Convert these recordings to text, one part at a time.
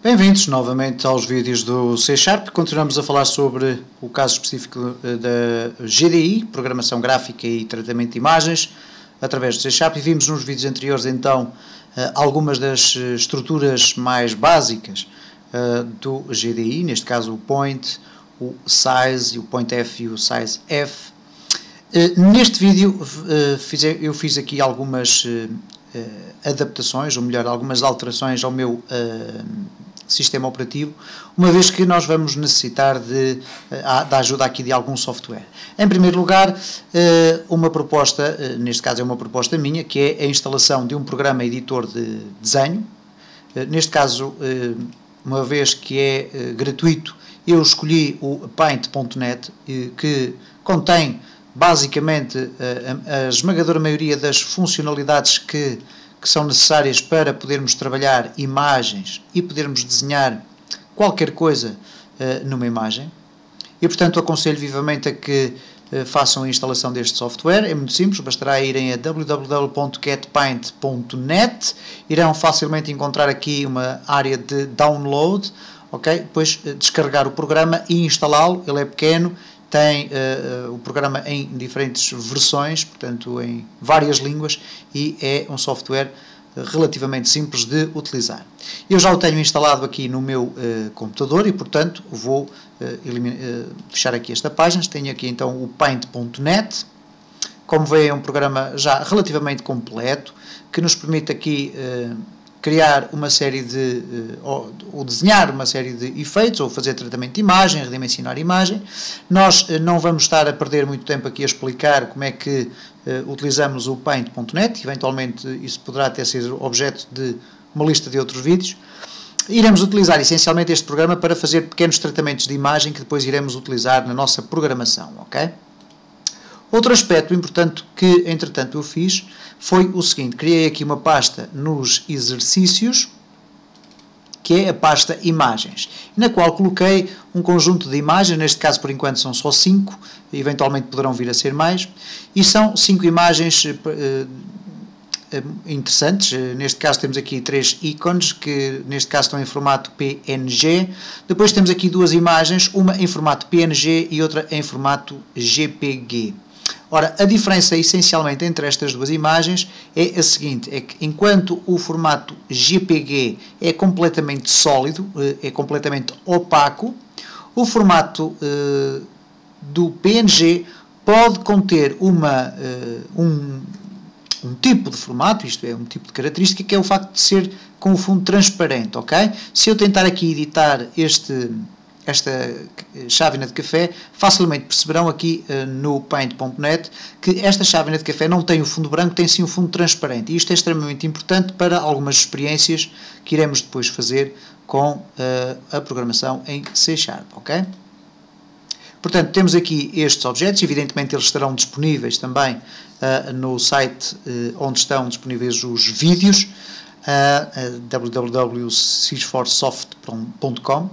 Bem-vindos novamente aos vídeos do C#. Continuamos a falar sobre o caso específico da GDI, Programação Gráfica e Tratamento de Imagens, através do C#, e vimos nos vídeos anteriores então algumas das estruturas mais básicas do GDI, neste caso o point, o size, o pointf e o sizef. Neste vídeo eu fiz aqui algumas adaptações, ou melhor, algumas alterações ao meu sistema operativo, uma vez que nós vamos necessitar da ajuda aqui de algum software. Em primeiro lugar, uma proposta, neste caso é uma proposta minha, que é a instalação de um programa editor de desenho. Neste caso, uma vez que é gratuito, eu escolhi o Paint.net, que contém basicamente a esmagadora maioria das funcionalidades que são necessárias para podermos trabalhar imagens e podermos desenhar qualquer coisa numa imagem. E, portanto, aconselho vivamente a que façam a instalação deste software. É muito simples, bastará irem a www.getpaint.net, irão facilmente encontrar aqui uma área de download, ok? Depois descarregar o programa e instalá-lo. Ele é pequeno, tem o programa em diferentes versões, portanto em várias línguas, e é um software relativamente simples de utilizar. Eu já o tenho instalado aqui no meu computador e, portanto, vou fechar aqui esta página. Tenho aqui então o Paint.net. Como veem, é um programa já relativamente completo, que nos permite aqui criar uma série de, ou desenhar uma série de efeitos, ou fazer tratamento de imagem, redimensionar imagem. Nós não vamos estar a perder muito tempo aqui a explicar como é que utilizamos o Paint.net, eventualmente isso poderá até ser objeto de uma lista de outros vídeos. Iremos utilizar essencialmente este programa para fazer pequenos tratamentos de imagem que depois iremos utilizar na nossa programação, ok? Outro aspecto importante que, entretanto, eu fiz foi o seguinte: criei aqui uma pasta nos exercícios, que é a pasta imagens, na qual coloquei um conjunto de imagens. Neste caso, por enquanto, são só 5, eventualmente poderão vir a ser mais, e são 5 imagens interessantes. Neste caso temos aqui 3 ícones, que neste caso estão em formato PNG. Depois temos aqui 2 imagens, uma em formato PNG e outra em formato JPG. Ora, a diferença essencialmente entre estas duas imagens é a seguinte: é que enquanto o formato JPG é completamente sólido, é completamente opaco, o formato do PNG pode conter um tipo de formato, isto é, um tipo de característica, que é o facto de ser com o fundo transparente, ok? Se eu tentar aqui editar esta chávena de café, facilmente perceberão aqui no Paint.net que esta chávena de café não tem o fundo branco, tem sim o fundo transparente, e isto é extremamente importante para algumas experiências que iremos depois fazer com a programação em C#, ok? Portanto, temos aqui estes objetos. Evidentemente eles estarão disponíveis também no site onde estão disponíveis os vídeos, www.sysforsoft.com,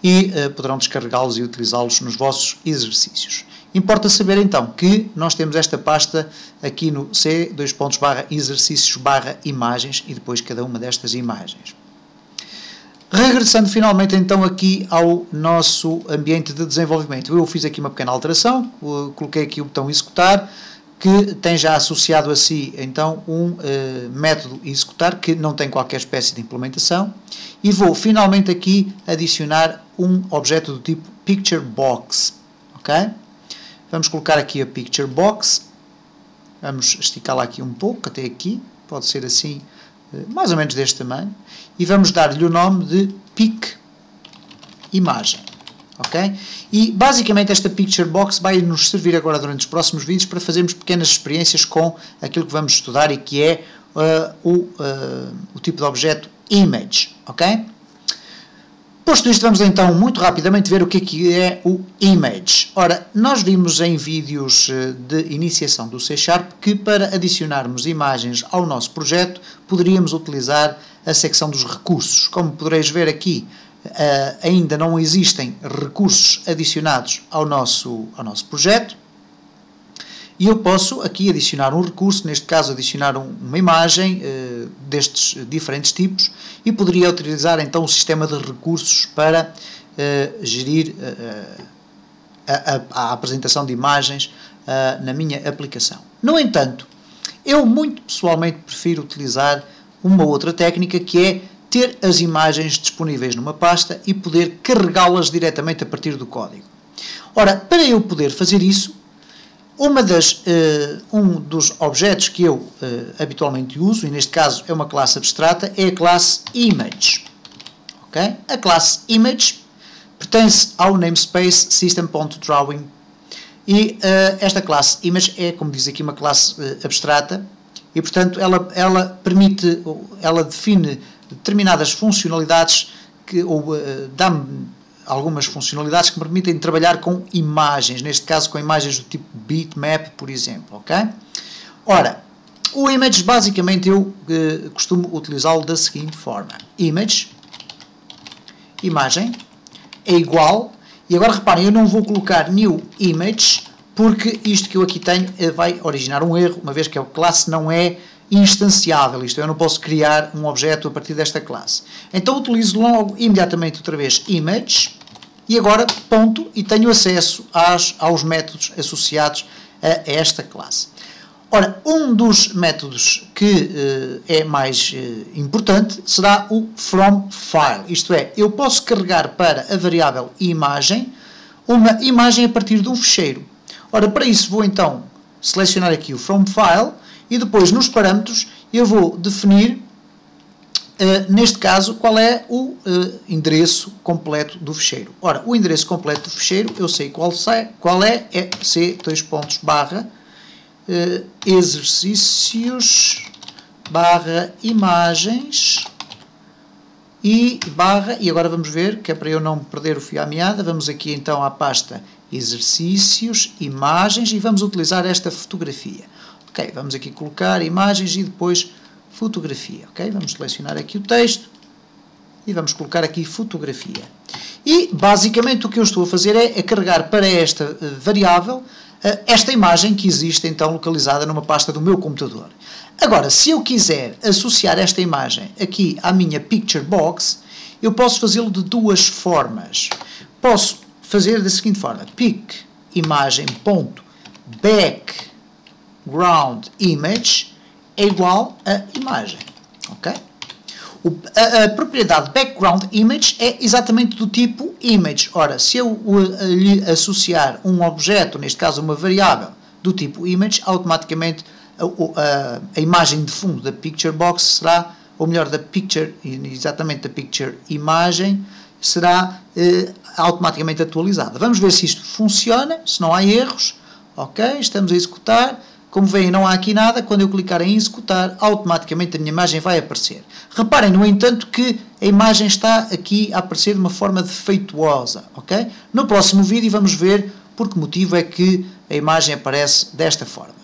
e poderão descarregá-los e utilizá-los nos vossos exercícios. Importa saber então que nós temos esta pasta aqui no C:/exercícios/imagens e depois cada uma destas imagens. Regressando finalmente então aqui ao nosso ambiente de desenvolvimento, eu fiz aqui uma pequena alteração, coloquei aqui o botão executar, que tem já associado a si então um método executar que não tem qualquer espécie de implementação, e vou finalmente aqui adicionar um objeto do tipo Picture Box, ok? Vamos colocar aqui a Picture Box, vamos esticá-la aqui um pouco, até aqui, pode ser assim, mais ou menos deste tamanho, e vamos dar-lhe o nome de Pic Imagem, ok? E basicamente esta Picture Box vai nos servir agora durante os próximos vídeos para fazermos pequenas experiências com aquilo que vamos estudar, e que é o tipo de objeto Image, ok? Posto isto, vamos então muito rapidamente ver o que é o Image. Ora, nós vimos em vídeos de iniciação do C# que para adicionarmos imagens ao nosso projeto poderíamos utilizar a secção dos recursos. Como podereis ver aqui, ainda não existem recursos adicionados ao nosso projeto, e eu posso aqui adicionar um recurso, neste caso adicionar uma imagem destes diferentes tipos, e poderia utilizar então o sistema de recursos para gerir a apresentação de imagens na minha aplicação. No entanto, eu muito pessoalmente prefiro utilizar uma outra técnica, que é ter as imagens disponíveis numa pasta e poder carregá-las diretamente a partir do código. Ora, para eu poder fazer isso, um dos objetos que eu habitualmente uso, e neste caso é uma classe abstrata, é a classe Image. Okay? A classe Image pertence ao namespace system.drawing, e esta classe Image é, como diz aqui, uma classe abstrata, e portanto ela define determinadas funcionalidades ou dá-me algumas funcionalidades que me permitem trabalhar com imagens, neste caso com imagens do tipo bitmap, por exemplo, ok? Ora, o image, basicamente, eu costumo utilizá-lo da seguinte forma: image, imagem, é igual, e agora reparem, eu não vou colocar new image, porque isto que eu aqui tenho vai originar um erro, uma vez que a classe não é instanciável, isto é, eu não posso criar um objeto a partir desta classe. Então utilizo logo, imediatamente, outra vez, image, e agora ponto, e tenho acesso aos métodos associados a esta classe. Ora, um dos métodos que é mais importante será o fromFile, isto é, eu posso carregar para a variável imagem uma imagem a partir de um ficheiro. Ora, para isso vou então selecionar aqui o fromFile, e depois nos parâmetros eu vou definir, neste caso, qual é o endereço completo do ficheiro. Ora, o endereço completo do ficheiro eu sei qual é c exercícios imagens e agora vamos ver, que é para eu não perder o fio à meada, vamos aqui então à pasta exercícios, imagens, e vamos utilizar esta fotografia. Ok, vamos aqui colocar imagens e depois fotografia. Ok, vamos selecionar aqui o texto e vamos colocar aqui fotografia. E basicamente o que eu estou a fazer é carregar para esta variável esta imagem que existe então localizada numa pasta do meu computador. Agora, se eu quiser associar esta imagem aqui à minha picture box, eu posso fazê-lo de duas formas. Posso fazer da seguinte forma: pic imagem.background image é igual a imagem. Ok? A propriedade background image é exatamente do tipo image. Ora, se eu lhe associar um objeto, neste caso uma variável do tipo image, automaticamente a imagem de fundo da picture box será, ou melhor, exatamente da picture imagem, será automaticamente atualizada. Vamos ver se isto funciona, se não há erros. Ok, estamos a executar. Como veem, não há aqui nada. Quando eu clicar em executar, automaticamente a minha imagem vai aparecer. Reparem, no entanto, que a imagem está aqui a aparecer de uma forma defeituosa. Ok? No próximo vídeo vamos ver por que motivo é que a imagem aparece desta forma.